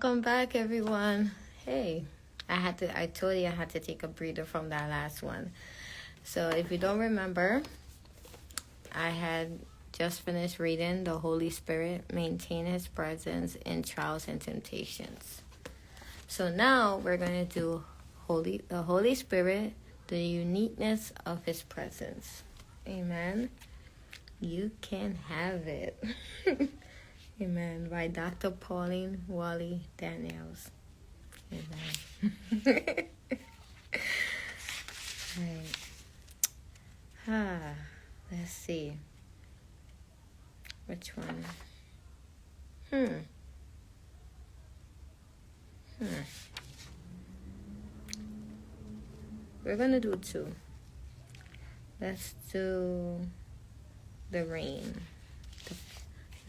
Welcome back, everyone. Hey, I told you I had to take a breather from that last one. So if you don't remember, I had just finished reading the Holy Spirit maintain his presence in trials and temptations. So now we're going to do the Holy Spirit, the uniqueness of his presence. Amen. You can have it. Amen. By Dr. Pauline Walley Daniels. Amen. Right. Let's see. Which one? We're going to do two. Let's do the rain. The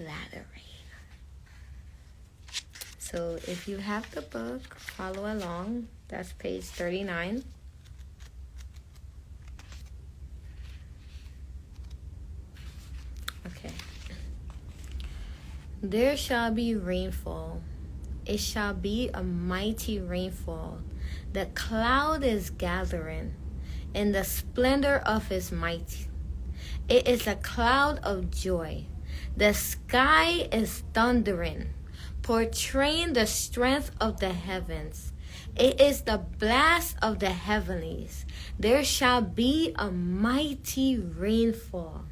latter rain. So if you have the book, follow along. That's page 39. Okay. There shall be rainfall. It shall be a mighty rainfall. The cloud is gathering in the splendor of his might. It is a cloud of joy. The sky is thundering, portraying the strength of the heavens. It is the blast of the heavenlies. There shall be a mighty rainfall.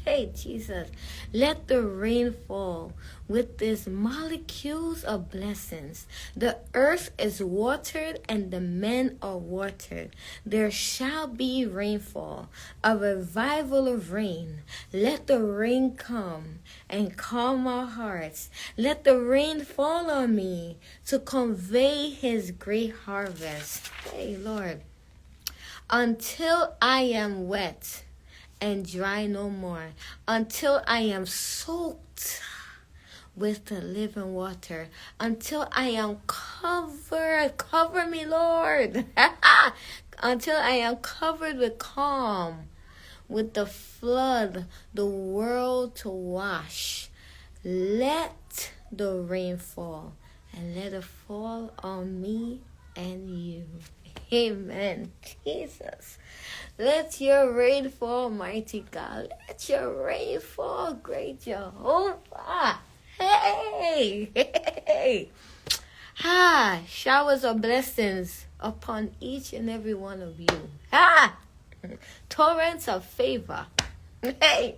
Hey, Jesus, let the rain fall with these molecules of blessings. The earth is watered and the men are watered. There shall be rainfall, a revival of rain. Let the rain come and calm our hearts. Let the rain fall on me to convey his great harvest. Hey, Lord, until I am wet and dry no more, until I am soaked with the living water, until I am cover me, Lord, until I am covered with calm, with the flood, the world to wash. Let the rain fall, and let it fall on me and you. Amen. Jesus. Let your rain fall, mighty God. Let your rain fall, great Jehovah. Hey. Showers of blessings upon each and every one of you. Torrents of favor. Hey.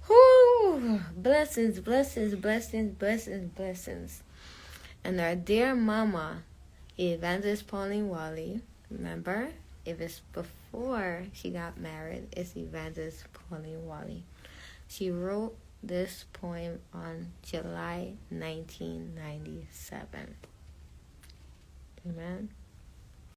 Whoo. Blessings. And our dear mama, Evangelist Pauline Walley, remember, if it's before she got married, it's Evangelist Pauline Walley. She wrote this poem on July 1997. Amen.